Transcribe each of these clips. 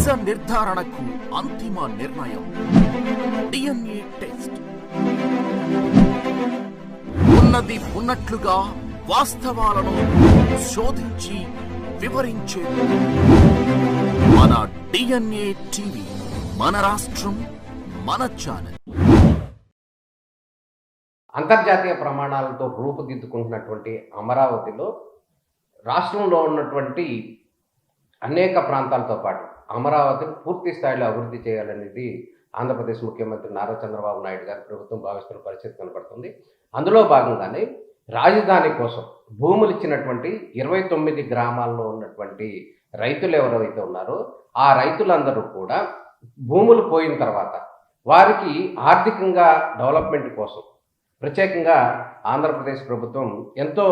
నిజ నిర్ధారణకు అంతిమ నిర్ణయం డిఎన్ఏ టెస్ట్. ఉన్నది ఉన్నట్లుగా వాస్తవాలను శోధించి వివరించే మన డిఎన్ఏ టీవీ, మన రాష్ట్రం, మన ఛానల్. అంతర్జాతీయ ప్రమాణాలతో రూపుదిద్దుకుంటున్నటువంటి అమరావతిలో రాష్ట్రంలో ఉన్నటువంటి అనేక ప్రాంతాలతో పాటు అమరావతిని పూర్తి స్థాయిలో అభివృద్ధి చేయాలనేది ఆంధ్రప్రదేశ్ ముఖ్యమంత్రి నారా చంద్రబాబు నాయుడు గారి ప్రభుత్వం భావిస్తున్న పరిస్థితి కనపడుతుంది. అందులో భాగంగానే రాజధాని కోసం భూములు ఇచ్చినటువంటి 29 గ్రామాల్లో ఉన్నటువంటి రైతులు ఎవరైతే ఉన్నారో ఆ రైతులందరూ కూడా భూములు పోయిన తర్వాత వారికి ఆర్థికంగా డెవలప్మెంట్ కోసం ప్రత్యేకంగా ఆంధ్రప్రదేశ్ ప్రభుత్వం ఎంతో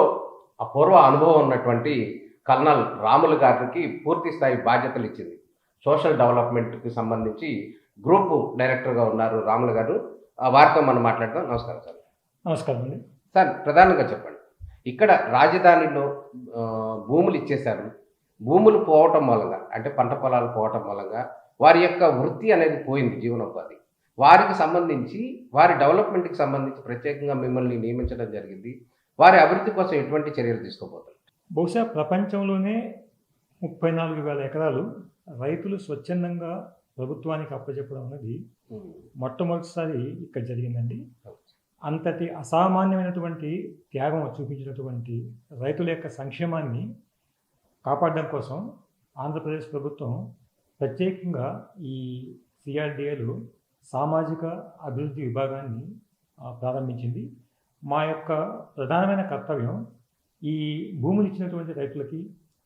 అపూర్వ అనుభవం ఉన్నటువంటి కల్నల్ రాములు గారికి పూర్తి స్థాయి బాధ్యతలు ఇచ్చింది. సోషల్ డెవలప్మెంట్కి సంబంధించి గ్రూప్ డైరెక్టర్గా ఉన్నారు రాములు గారు. వారితో మనం మాట్లాడదాం. నమస్కారం సార్. నమస్కారం అండి. సార్, ప్రధానంగా చెప్పండి, ఇక్కడ రాజధానిలో భూములు ఇచ్చేశారు. భూములు పోవటం మూలంగా, అంటే పంట పొలాలు పోవటం మూలంగా వారి యొక్క వృత్తి అనేది పోయింది, జీవనోపాధి. వారికి సంబంధించి వారి డెవలప్మెంట్కి సంబంధించి ప్రత్యేకంగా మిమ్మల్ని నియమించడం జరిగింది. వారి అభివృద్ధి కోసం ఎటువంటి చర్యలు తీసుకోబోతున్నారు? బహుశా ప్రపంచంలోనే 34,000 ఎకరాలు రైతులు స్వచ్ఛందంగా ప్రభుత్వానికి అప్పచెప్పడం అనేది మొట్టమొదటిసారి ఇక్కడ జరిగిందండి. అంతటి అసామాన్యమైనటువంటి త్యాగం చూపించినటువంటి రైతుల యొక్క సంక్షేమాన్ని కాపాడడం కోసం ఆంధ్రప్రదేశ్ ప్రభుత్వం ప్రత్యేకంగా ఈ సిఆర్డిఏలో సామాజిక అభివృద్ధి విభాగాన్ని ప్రారంభించింది. మా యొక్క ప్రధానమైన కర్తవ్యం ఈ భూములు ఇచ్చినటువంటి రైతులకి,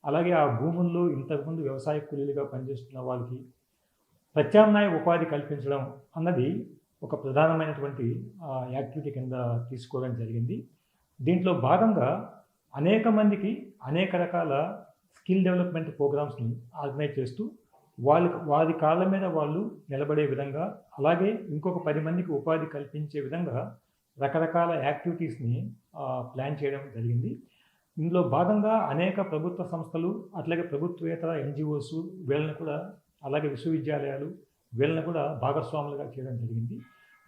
అలాగే ఆ భూముల్లో ఇంతకుముందు వ్యవసాయ కూలీలుగా పనిచేస్తున్న వాళ్ళకి ప్రత్యామ్నాయ ఉపాధి కల్పించడం అన్నది ఒక ప్రధానమైనటువంటి యాక్టివిటీ కింద తీసుకోవడం జరిగింది. దీంట్లో భాగంగా అనేక మందికి అనేక రకాల స్కిల్ డెవలప్మెంట్ ప్రోగ్రామ్స్ని ఆర్గనైజ్ చేస్తూ వారి కాళ్ళ మీద వాళ్ళు నిలబడే విధంగా, అలాగే ఇంకొక 10 మందికి ఉపాధి కల్పించే విధంగా రకరకాల యాక్టివిటీస్ని ప్లాన్ చేయడం జరిగింది. ఇందులో భాగంగా అనేక ప్రభుత్వ సంస్థలు, అట్లాగే ప్రభుత్వేతర ఎన్జిఓస్ వీళ్ళని కూడా, అలాగే విశ్వవిద్యాలయాలు వీళ్ళని కూడా భాగస్వాములుగా చేయడం జరిగింది.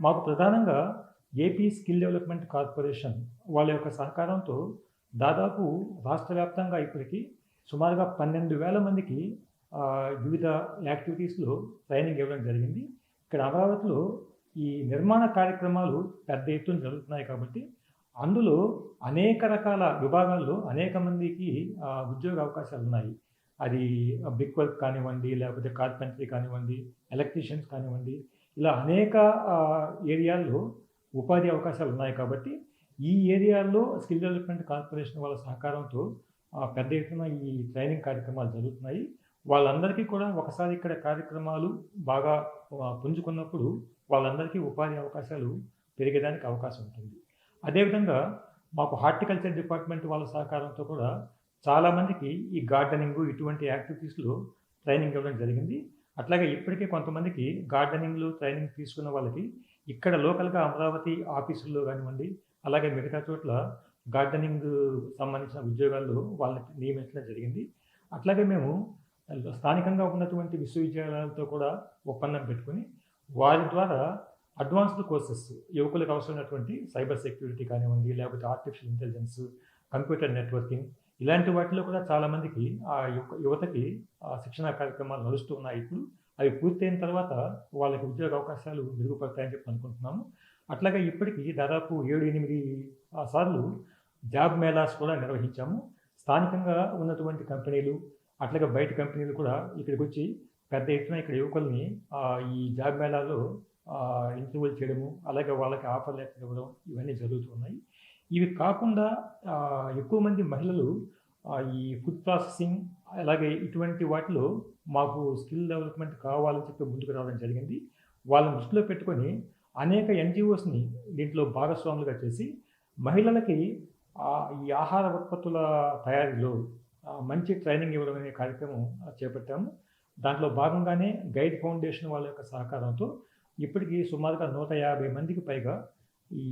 మాకు ప్రధానంగా ఏపీ స్కిల్ డెవలప్మెంట్ కార్పొరేషన్ వాళ్ళ యొక్క సహకారంతో దాదాపు రాష్ట్ర వ్యాప్తంగా ఇప్పటికీ సుమారుగా 12,000 మందికి వివిధ యాక్టివిటీస్లో ట్రైనింగ్ ఇవ్వడం జరిగింది. ఇక్కడ అమరావతిలో ఈ నిర్మాణ కార్యక్రమాలు పెద్ద ఎత్తున జరుగుతున్నాయి కాబట్టి అందులో అనేక రకాల విభాగాల్లో అనేక మందికి ఉద్యోగ అవకాశాలు ఉన్నాయి. అది బ్రిక్ వర్క్ కానివ్వండి, లేకపోతే కార్పెంటరీ కానివ్వండి, ఎలక్ట్రీషియన్స్ కానివ్వండి, ఇలా అనేక ఏరియాల్లో ఉపాధి అవకాశాలు ఉన్నాయి. కాబట్టి ఈ ఏరియాల్లో స్కిల్ డెవలప్మెంట్ కార్పొరేషన్ వాళ్ళ సహకారంతో పెద్ద ఎత్తున ఈ ట్రైనింగ్ కార్యక్రమాలు జరుగుతున్నాయి. వాళ్ళందరికీ కూడా ఒకసారి ఇక్కడ కార్యక్రమాలు బాగా పుంజుకున్నప్పుడు వాళ్ళందరికీ ఉపాధి అవకాశాలు పెరిగేదానికి అవకాశం ఉంటుంది. అదేవిధంగా మాకు హార్టికల్చర్ డిపార్ట్మెంట్ వాళ్ళ సహకారంతో కూడా చాలామందికి ఈ గార్డెనింగ్ ఇటువంటి యాక్టివిటీస్లో ట్రైనింగ్ ఇవ్వడం జరిగింది. అట్లాగే ఇప్పటికే కొంతమందికి గార్డెనింగ్లో ట్రైనింగ్ తీసుకున్న వాళ్ళకి ఇక్కడ లోకల్గా అమరావతి ఆఫీసుల్లో కానివ్వండి, అలాగే మిగతా చోట్ల గార్డెనింగ్ సంబంధించిన ఉద్యోగాల్లో వాళ్ళని నియమించడం జరిగింది. అట్లాగే మేము స్థానికంగా ఉన్నటువంటి విశ్వవిద్యాలయాలతో కూడా ఒప్పందం పెట్టుకుని వారి ద్వారా అడ్వాన్స్డ్ కోర్సెస్, యువకులకు అవసరమైనటువంటి సైబర్ సెక్యూరిటీ కానివ్వండి, లేకపోతే ఆర్టిఫిషియల్ ఇంటెలిజెన్స్, కంప్యూటర్ నెట్వర్కింగ్, ఇలాంటి వాటిలో కూడా చాలామందికి ఆ యువతకి శిక్షణా కార్యక్రమాలు నడుస్తూ ఉన్నాయి. ఇప్పుడు అవి పూర్తయిన తర్వాత వాళ్ళకి ఉద్యోగ అవకాశాలు మెరుగుపడతాయని చెప్పి అనుకుంటున్నాము. అట్లాగే ఇప్పటికీ దాదాపు 7-8 సార్లు జాబ్ మేళాస్ కూడా నిర్వహించాము. స్థానికంగా ఉన్నటువంటి కంపెనీలు, అట్లాగే బయట కంపెనీలు కూడా ఇక్కడికి వచ్చి పెద్ద ఎత్తున ఇక్కడ యువకుల్ని ఈ జాబ్ మేళాలో ఇంటర్వ్యూలు చేయడము, అలాగే వాళ్ళకి ఆఫర్ లెటర్ ఇవ్వడం, ఇవన్నీ జరుగుతున్నాయి. ఇవి కాకుండా ఎక్కువ మంది మహిళలు ఈ ఫుడ్ ప్రాసెసింగ్, అలాగే ఇటువంటి వాటిలో మాకు స్కిల్ డెవలప్మెంట్ కావాలని చెప్పి ముందుకు రావడం జరిగింది. వాళ్ళని దృష్టిలో పెట్టుకొని అనేక ఎన్జిఓస్ని దీంట్లో భాగస్వాములుగా చేసి మహిళలకి ఈ ఆహార ఉత్పత్తుల తయారీలో మంచి ట్రైనింగ్ ఇవ్వడం అనే కార్యక్రమం చేపట్టాము. దాంట్లో భాగంగానే గైడ్ ఫౌండేషన్ వాళ్ళ యొక్క సహకారంతో ఇప్పటికీ సుమారుగా 150 మందికి పైగా ఈ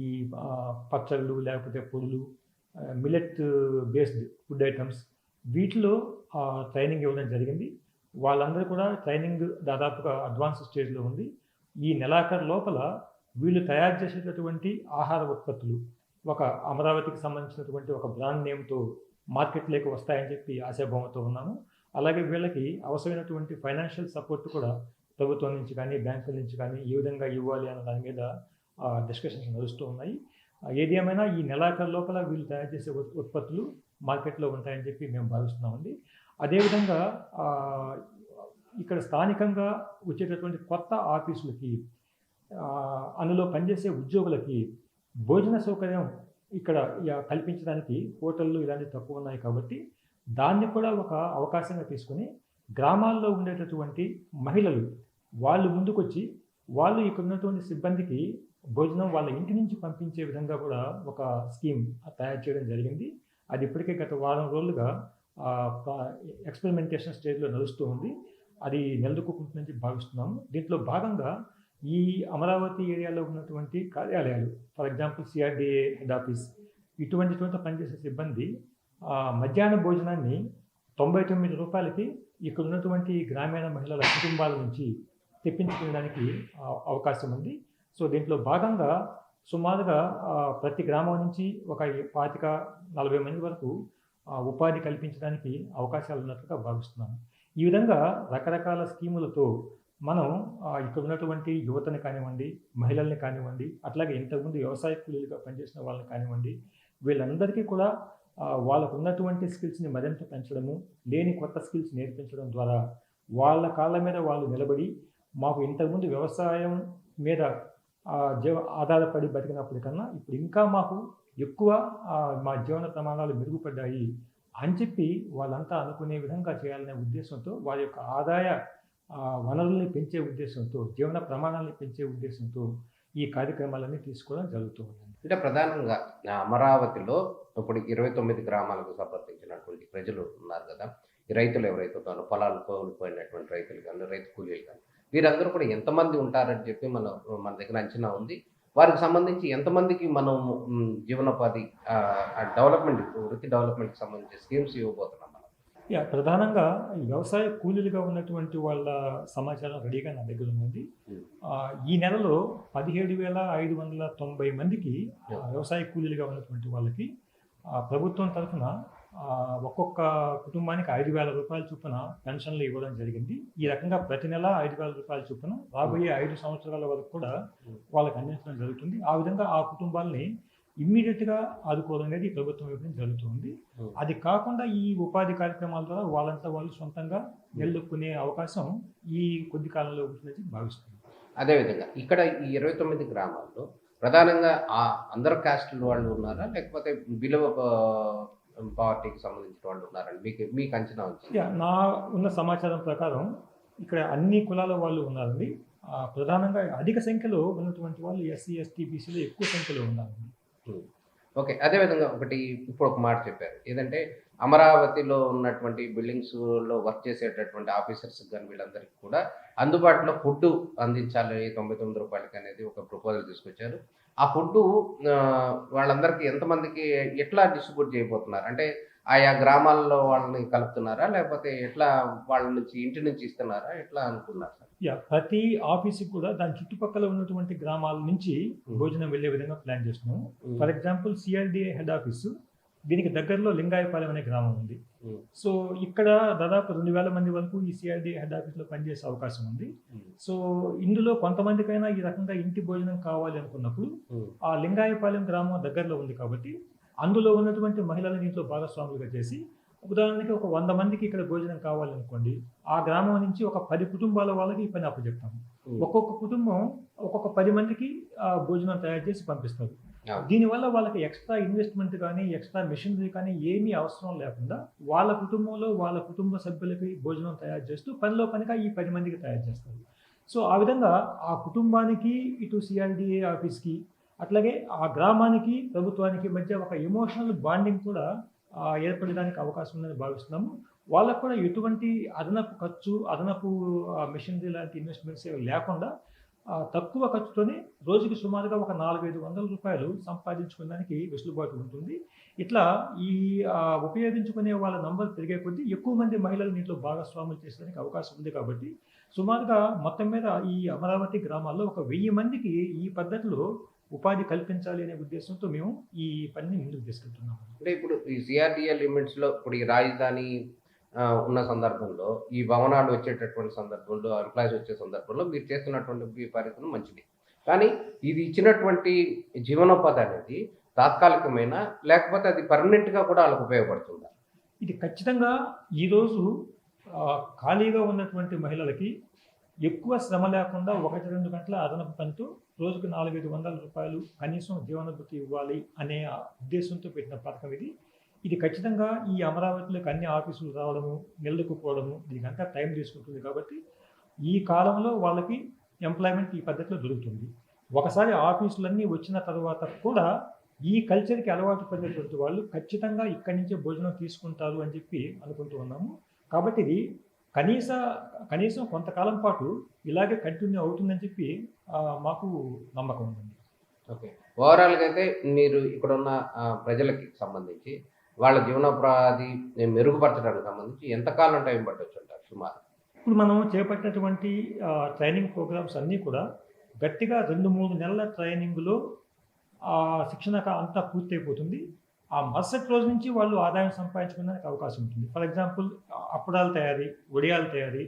పచ్చళ్ళు, లేకపోతే పొడులు, మిల్లెట్ బేస్డ్ ఫుడ్ ఐటమ్స్ వీటిలో ట్రైనింగ్ ఇవ్వడం జరిగింది. వాళ్ళందరూ కూడా ట్రైనింగ్ దాదాపుగా అడ్వాన్స్ స్టేజ్లో ఉంది. ఈ నెలాఖరు లోపల వీళ్ళు తయారు చేసేటటువంటి ఆహార ఉత్పత్తులు ఒక అమరావతికి సంబంధించినటువంటి ఒక బ్రాండ్ నేమ్తో మార్కెట్లోకి వస్తాయని చెప్పి ఆశాభావంతో ఉన్నాము. అలాగే వీళ్ళకి అవసరమైనటువంటి ఫైనాన్షియల్ సపోర్ట్ కూడా ప్రభుత్వం నుంచి కానీ బ్యాంకుల నుంచి కానీ ఏ విధంగా ఇవ్వాలి అన్న దాని మీద డిస్కషన్స్ నడుస్తూ ఉన్నాయి. ఏది ఏమైనా ఈ నెలాఖరు లోపల వీళ్ళు తయారు చేసే ఉత్పత్తులు మార్కెట్లో ఉంటాయని చెప్పి మేము భావిస్తున్నామండి. అదేవిధంగా ఇక్కడ స్థానికంగా వచ్చేటటువంటి కొత్త ఆఫీసులకి అందులో పనిచేసే ఉద్యోగులకి భోజన సౌకర్యం ఇక్కడ కల్పించడానికి హోటళ్ళు ఇలాంటివి తక్కువ ఉన్నాయి కాబట్టి దాన్ని కూడా ఒక అవకాశంగా తీసుకుని గ్రామాల్లో ఉండేటటువంటి మహిళలు వాళ్ళు ముందుకొచ్చి వాళ్ళు ఇక్కడ ఉన్నటువంటి సిబ్బందికి భోజనం వాళ్ళ ఇంటి నుంచి పంపించే విధంగా కూడా ఒక స్కీమ్ తయారు చేయడం జరిగింది. అది ఇప్పటికే గత వారం రోజులుగా ఎక్స్పెరిమెంటేషన్ స్టేజ్లో నడుస్తూ ఉంది. అది నిలదొక్కుంటుందని భావిస్తున్నాము. దీంట్లో భాగంగా ఈ అమరావతి ఏరియాలో ఉన్నటువంటి కార్యాలయాలు, for example CRDA head office, ఇటువంటి చోట పనిచేసే సిబ్బంది మధ్యాహ్న భోజనాన్ని 99 రూపాయలకి ఇక్కడ ఉన్నటువంటి గ్రామీణ మహిళల కుటుంబాల నుంచి తెప్పించుకోవడానికి అవకాశం ఉంది. సో దీంట్లో భాగంగా సుమారుగా ప్రతి గ్రామం నుంచి ఒక 25-40 మంది వరకు ఉపాధి కల్పించడానికి అవకాశాలు ఉన్నట్లుగా భావిస్తున్నాను. ఈ విధంగా రకరకాల స్కీములతో మనం ఇక్కడ ఉన్నటువంటి యువతని కానివ్వండి, మహిళల్ని కానివ్వండి, అట్లాగే ఇంతకుముందు వ్యవసాయ కూలీలుగా పనిచేసిన వాళ్ళని కానివ్వండి, వీళ్ళందరికీ కూడా వాళ్ళకు ఉన్నటువంటి స్కిల్స్ని మరింత పెంచడము, లేని కొత్త స్కిల్స్ నేర్పించడం ద్వారా వాళ్ళ కాళ్ళ మీద వాళ్ళు నిలబడి మాకు ఇంతకుముందు వ్యవసాయం మీద ఆధారపడి బతికినప్పటికన్నా ఇప్పుడు ఇంకా మాకు ఎక్కువ మా జీవన ప్రమాణాలు మెరుగుపడ్డాయి అని చెప్పి వాళ్ళంతా అనుకునే విధంగా చేయాలనే ఉద్దేశంతో వారి యొక్క ఆదాయ వనరుల్ని పెంచే ఉద్దేశంతో, జీవన ప్రమాణాలని పెంచే ఉద్దేశంతో ఈ కార్యక్రమాలన్నీ తీసుకోవడం జరుగుతూ ఉంది. అంటే ప్రధానంగా అమరావతిలో ఇప్పుడు 29 గ్రామాలకు సంబంధించినటువంటి ప్రజలు ఉన్నారు కదా. ఈ రైతులు ఎవరైతే ఉన్నారో, పొలాలు కోల్పోయినటువంటి రైతులు కానీ, రైతు కూలీలు కానీ, వీరందరూ కూడా ఎంతమంది ఉంటారని చెప్పి మన దగ్గర అంచనా ఉంది. వారికి సంబంధించి ఎంతమందికి మనం జీవనోపాధి డెవలప్మెంట్, వృత్తి డెవలప్మెంట్కి సంబంధించి స్కీమ్స్ ఇవ్వబోతున్నాం మనం? ప్రధానంగా వ్యవసాయ కూలీలుగా ఉన్నటువంటి వాళ్ళ సమాచారం రెడీగా నా దగ్గర ఉంది. ఈ నెలలో 17,590 మందికి వ్యవసాయ కూలీలుగా ఉన్నటువంటి వాళ్ళకి ప్రభుత్వం తరఫున ఒక్కొక్క కుటుంబానికి 5,000 రూపాయల చొప్పున పెన్షన్లు ఇవ్వడం జరిగింది. ఈ రకంగా ప్రతి నెల 5,000 రూపాయల చొప్పున రాబోయే 5 సంవత్సరాల వరకు కూడా వాళ్ళకి అందించడం జరుగుతుంది. ఆ విధంగా ఆ కుటుంబాలని ఇమ్మీడియట్గా ఆదుకోవడం అనేది ప్రభుత్వం ఇవ్వడం జరుగుతుంది. అది కాకుండా ఈ ఉపాధి కార్యక్రమాల ద్వారా వాళ్ళంతా వాళ్ళు సొంతంగా నిలదొక్కునే అవకాశం ఈ కొద్ది కాలంలో ఉంటుందని భావిస్తుంది. అదేవిధంగా ఇక్కడ ఈ 29 గ్రామాల్లో ప్రధానంగా అందరు క్యాస్టుల వాళ్ళు ఉన్నారా, లేకపోతే బిలో పార్టీకి సంబంధించిన వాళ్ళు ఉన్నారండి? మీకు అంచనా వచ్చింది? నా ఉన్న సమాచారం ప్రకారం ఇక్కడ అన్ని కులాల వాళ్ళు ఉన్నారండి. ప్రధానంగా అధిక సంఖ్యలో ఉన్నటువంటి వాళ్ళు ఎస్సీ, ఎస్టీ, బీసీలో ఎక్కువ సంఖ్యలో ఉన్నారండి. ఓకే. అదేవిధంగా ఇప్పుడు ఒక మాట చెప్పారు, ఏదంటే అమరావతిలో ఉన్నటువంటి బిల్డింగ్స్లో వర్క్ చేసేటటువంటి ఆఫీసర్స్ కానీ వీళ్ళందరికీ కూడా అందుబాటులో ఫుడ్ అందించాలి 99 రూపాయలకి అనేది ఒక ప్రపోజల్ తీసుకొచ్చారు. ఆ ఫుడ్ వాళ్ళందరికీ ఎంతమందికి ఎట్లా డిస్ట్రిబ్యూట్ చేయబోతున్నారు? అంటే ఆయా గ్రామాల్లో వాళ్ళని కలుపుతున్నారా, లేకపోతే ఎట్లా వాళ్ళ నుంచి ఇంటి నుంచి ఇస్తున్నారా, ఎట్లా అనుకున్నారు సార్? ప్రతి ఆఫీస్కి కూడా దాని చుట్టుపక్కల ఉన్నటువంటి గ్రామాల నుంచి భోజనం వెళ్ళే విధంగా ప్లాన్ చేస్తున్నాము. For example CRDA head office, దీనికి దగ్గరలో లింగాయపాలెం అనే గ్రామం ఉంది. సో ఇక్కడ దాదాపు 2,000 మంది వరకు ఈ సిఆర్డిఏ హెడ్ ఆఫీస్లో పనిచేసే అవకాశం ఉంది. సో ఇందులో కొంతమందికైనా ఈ రకంగా ఇంటి భోజనం కావాలి అనుకున్నప్పుడు ఆ లింగాయపాలెం గ్రామం దగ్గరలో ఉంది కాబట్టి అందులో ఉన్నటువంటి మహిళలను దీంట్లో భాగస్వాములుగా చేసి, ఉదాహరణకి ఒక 100 మందికి ఇక్కడ భోజనం కావాలనుకోండి, ఆ గ్రామం నుంచి ఒక 10 కుటుంబాల వాళ్ళకి ఈ పని అప్పచెప్తాము. ఒక్కొక్క కుటుంబం ఒక్కొక్క 10 మందికి భోజనం తయారు చేసి పంపిస్తారు. దీనివల్ల వాళ్ళకి ఎక్స్ట్రా ఇన్వెస్ట్మెంట్ కానీ, ఎక్స్ట్రా మెషినరీ కానీ ఏమీ అవసరం లేకుండా వాళ్ళ కుటుంబంలో వాళ్ళ కుటుంబ సభ్యులకి భోజనం తయారు చేస్తూ పనిలో పనిగా ఈ 10 మందికి తయారు చేస్తారు. సో ఆ విధంగా ఆ కుటుంబానికి, ఇటు సిఆర్డిఏ ఆఫీస్కి, అట్లాగే ఆ గ్రామానికి ప్రభుత్వానికి మధ్య ఒక ఎమోషనల్ బాండింగ్ కూడా ఏర్పడడానికి అవకాశం ఉందని భావిస్తున్నాము. వాళ్ళకు కూడా ఎటువంటి అదనపు ఖర్చు, అదనపు మెషినరీ లాంటి ఇన్వెస్ట్మెంట్స్ లేకుండా తక్కువ ఖర్చుతోనే రోజుకి సుమారుగా ఒక 400-500 రూపాయలు సంపాదించుకోవడానికి వెసులుబాటు ఉంటుంది. ఇట్లా ఈ ఉపయోగించుకునే వాళ్ళ నంబర్ పెరిగే కొద్దీ ఎక్కువ మంది మహిళలు దీంట్లో భాగస్వాములు చేసేదానికి అవకాశం ఉంది కాబట్టి సుమారుగా మొత్తం మీద ఈ అమరావతి గ్రామాల్లో ఒక 1000 మందికి ఈ పద్ధతిలో ఉపాధి కల్పించాలి అనే ఉద్దేశంతో మేము ఈ పనిని ముందుకు తీసుకెళ్తున్నాము. అంటే ఇప్పుడు ఈ సిఆర్డిఏ లిమిట్స్లో ఇప్పుడు ఈ రాజధాని ఉన్న సందర్భంలో, ఈ భవనాలు వచ్చేటటువంటి సందర్భంలో, ఎంప్లాయీస్ వచ్చే సందర్భంలో మీరు చేస్తున్నటువంటి పరిస్థితి మంచిది. కానీ ఇది ఇచ్చినటువంటి జీవనోపాధి అనేది తాత్కాలికమైన, లేకపోతే అది పర్మనెంట్గా కూడా వాళ్ళకు ఉపయోగపడుతుందా? ఇది ఖచ్చితంగా ఈరోజు ఖాళీగా ఉన్నటువంటి మహిళలకి ఎక్కువ శ్రమ లేకుండా 1-2 గంటల అదనపు పనితో రోజుకు 400-500 రూపాయలు కనీసం జీవనభృతి ఇవ్వాలి అనే ఉద్దేశంతో పెట్టిన పథకం ఇది. ఇది ఖచ్చితంగా ఈ అమరావతిలోకి అన్ని ఆఫీసులు రావడము, నిలదొక్కుపోవడము దీనికంతా టైం తీసుకుంటుంది కాబట్టి ఈ కాలంలో వాళ్ళకి ఎంప్లాయ్మెంట్ ఈ పద్ధతిలో దొరుకుతుంది. ఒకసారి ఆఫీసులన్నీ వచ్చిన తర్వాత కూడా ఈ కల్చర్కి అలవాటు పడినటువంటి వాళ్ళు ఖచ్చితంగా ఇక్కడి నుంచే భోజనం తీసుకుంటారు అని చెప్పి అనుకుంటూ ఉన్నాము. కాబట్టి ఇది కనీసం కొంతకాలం పాటు ఇలాగే కంటిన్యూ అవుతుందని చెప్పి మాకు నమ్మకం ఉందండి. ఓకే, ఓవరాల్గా అయితే మీరు ఇక్కడున్న ప్రజలకి సంబంధించి వాళ్ళ జీవనోపాధి మెరుగుపరచడానికి సంబంధించి ఎంతకాలం టైం పట్టవచ్చు అంటారు సుమారు? ఇప్పుడు మనం చేపట్టినటువంటి ట్రైనింగ్ ప్రోగ్రామ్స్ అన్నీ కూడా గట్టిగా 2-3 నెలల ట్రైనింగ్లో శిక్షణ అంతా పూర్తయిపోతుంది. ఆ మరుసటి రోజు నుంచి వాళ్ళు ఆదాయం సంపాదించుకోవడానికి అవకాశం ఉంటుంది. ఫర్ ఎగ్జాంపుల్ అప్పడాల తయారీ, వడియాల తయారీ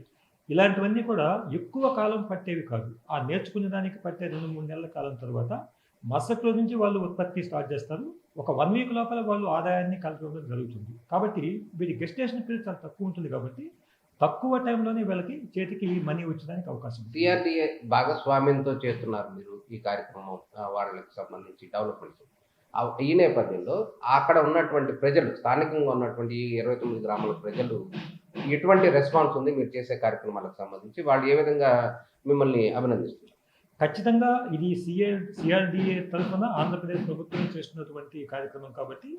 ఇలాంటివన్నీ కూడా ఎక్కువ కాలం పట్టేవి కాదు. ఆ నేర్చుకునే దానికి పట్టే 2-3 నెలల కాలం తర్వాత మరుసటి రోజు నుంచి వాళ్ళు ఉత్పత్తి స్టార్ట్ చేస్తారు. ఒక 1 వీక్ లోపల వాళ్ళు ఆదాయాన్ని కలపడం జరుగుతుంది. కాబట్టి వీరి గెస్టేషన్ పీరియడ్ చాలా తక్కువ ఉంటుంది కాబట్టి తక్కువ టైంలోనే వీళ్ళకి చేతికి మనీ వచ్చేదానికి అవకాశం ఉంది. సిఆర్డిఏ భాగస్వామ్యంతో చేస్తున్నారు మీరు ఈ కార్యక్రమం, వాళ్ళకి సంబంధించి డెవలప్మెంట్స్. ఈ నేపథ్యంలో అక్కడ ఉన్నటువంటి ప్రజలు, స్థానికంగా ఉన్నటువంటి 29 గ్రామాల ప్రజలు ఎటువంటి రెస్పాన్స్ ఉంది మీరు చేసే కార్యక్రమాలకు సంబంధించి? వాళ్ళు ఏ విధంగా మిమ్మల్ని అభినందిస్తున్నారు? ఖచ్చితంగా ఇది సిఆర్డిఏ తరఫున ఆంధ్రప్రదేశ్ ప్రభుత్వం చేస్తున్నటువంటి కార్యక్రమం కాబట్టి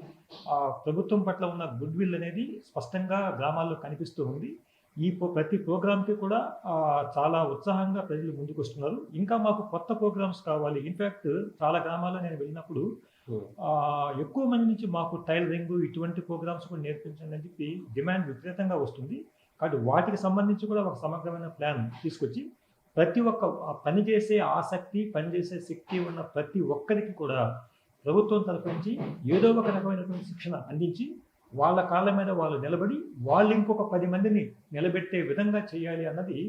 ప్రభుత్వం పట్ల ఉన్న గుడ్ విల్ అనేది స్పష్టంగా గ్రామాల్లో కనిపిస్తూ ఉంది. ప్రతి ప్రోగ్రామ్కి కూడా చాలా ఉత్సాహంగా ప్రజలు ముందుకు వస్తున్నారు. ఇంకా మాకు కొత్త ప్రోగ్రామ్స్ కావాలి. ఇన్ఫ్యాక్ట్ చాలా గ్రామాల్లో నేను వెళ్ళినప్పుడు ఎక్కువ మంది నుంచి మాకు టైలరింగ్ ఇటువంటి ప్రోగ్రామ్స్ కూడా నేర్పించండి అని చెప్పి డిమాండ్ విపరీతంగా వస్తుంది. కాబట్టి వాటికి సంబంధించి కూడా ఒక సమగ్రమైన ప్లాన్ తీసుకొచ్చి ప్రతి ఒక్క పనిచేసే ఆసక్తి, పనిచేసే శక్తి ఉన్న ప్రతి ఒక్కరికి కూడా ప్రభుత్వం తరఫు నుంచి ఏదో ఒక రకమైనటువంటి శిక్షణ అందించి వాళ్ళ కాళ్ళ మీద వాళ్ళు నిలబడి వాళ్ళు ఇంకొక 10 మందిని నిలబెట్టే విధంగా చేయాలి అన్నది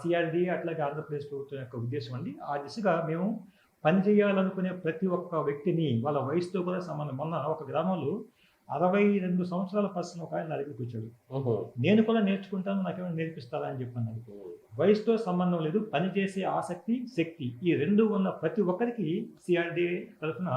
సిఆర్డిఏ అట్లాగే ఆంధ్రప్రదేశ్ ప్రభుత్వం యొక్క ఉద్దేశం అండి. ఆ దిశగా మేము పనిచేయాలనుకునే ప్రతి ఒక్క వ్యక్తిని వాళ్ళ వయసుతో కూడా సంబంధం. మొన్న ఒక గ్రామంలో 62 సంవత్సరాల పర్సన్ ఒక ఆయన నా దగ్గరికి వచ్చాడు. నేను కూడా నేర్చుకుంటాను, నాకేమైనా నేర్పిస్తారా అని చెప్పన్నాడు. వయసుతో సంబంధం లేదు, పనిచేసే ఆసక్తి, శక్తి ఈ 2 ఉన్న ప్రతి ఒక్కరికి సిఆర్డిఏ తరఫున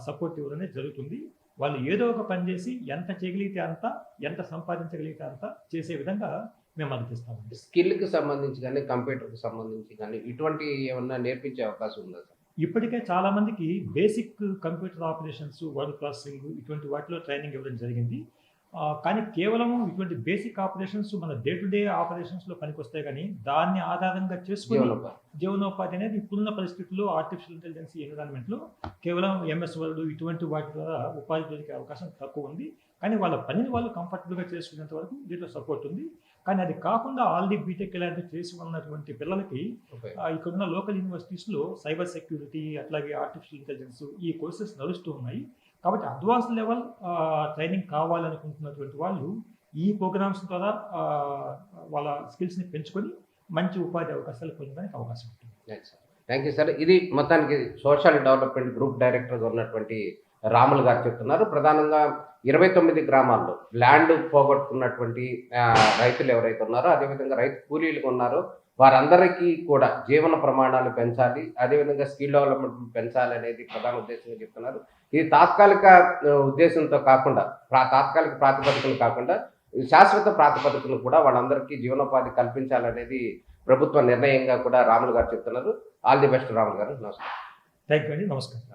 సపోర్ట్ ఇవ్వడం జరుగుతుంది. వాళ్ళు ఏదో ఒక పని చేసి ఎంత చేయగలిగితే అంత, ఎంత సంపాదించగలిగితే అంత చేసే విధంగా మేము అందిస్తామండి. స్కిల్కి సంబంధించి కానీ, కంప్యూటర్కి సంబంధించి కానీ ఇటువంటి ఏమన్నా నేర్పించే అవకాశం ఉందా సార్? ఇప్పటికే చాలా మందికి basic computer operations, word processing ఇటువంటి వాటిలో ట్రైనింగ్ ఇవ్వడం జరిగింది. కానీ కేవలం ఇటువంటి బేసిక్ ఆపరేషన్స్ మన డే టు డే ఆపరేషన్స్లో పనికొస్తాయి. కానీ దాన్ని ఆధారంగా చేసుకుని జీవనోపాధి అనేది ఇప్పుడున్న పరిస్థితుల్లో ఆర్టిఫిషియల్ ఇంటెలిజెన్స్ ఎన్విరాన్మెంట్లో కేవలం ఎంఎస్ వర్డ్ ఇటువంటి వాటి ద్వారా ఉపాధి దొరికే అవకాశం తక్కువ ఉంది. కానీ వాళ్ళ పనిని వాళ్ళు కంఫర్టబుల్గా చేసుకునేంత వరకు దీంట్లో సపోర్ట్ ఉంది. కానీ అది కాకుండా ఆల్రెడీ బీటెక్ ఇలాంటివి చేసి ఉన్నటువంటి పిల్లలకి ఇక్కడున్న లోకల్ యూనివర్సిటీస్లో సైబర్ సెక్యూరిటీ అట్లాగే ఆర్టిఫిషియల్ ఇంటెలిజెన్స్ ఈ కోర్సెస్ నడుస్తూ ఉన్నాయి. కాబట్టి అడ్వాన్స్ లెవెల్ ట్రైనింగ్ కావాలనుకుంటున్నటువంటి వాళ్ళు ఈ ప్రోగ్రామ్స్ ద్వారా వాళ్ళ స్కిల్స్ని పెంచుకొని మంచి ఉపాధి అవకాశాలు పొందడానికి అవకాశం ఉంటుంది. Thank you sir. ఇది మొత్తానికి సోషల్ డెవలప్మెంట్ గ్రూప్ డైరెక్టర్గా ఉన్నటువంటి రాములు గారు చెప్తున్నారు. ప్రధానంగా 29 గ్రామాల్లో ల్యాండ్ పోగొట్టుకున్నటువంటి రైతులు ఎవరైతే ఉన్నారో, అదేవిధంగా రైతు కూలీలు ఉన్నారో వారందరికీ కూడా జీవన ప్రమాణాలు పెంచాలి, అదేవిధంగా స్కిల్ డెవలప్మెంట్ పెంచాలి అనేది ప్రధాన ఉద్దేశంగా చెప్తున్నారు. ఇది తాత్కాలిక ఉద్దేశంతో కాకుండా, తాత్కాలిక ప్రాతిపదికలు కాకుండా శాశ్వత ప్రాతిపదికలు కూడా వాళ్ళందరికీ జీవనోపాధి కల్పించాలనేది ప్రభుత్వ నిర్ణయంగా కూడా రాములు గారు చెప్తున్నారు. ఆల్ ది బెస్ట్ రాములు గారు. నమస్కారం. థ్యాంక్ యూ అండి. నమస్కారం.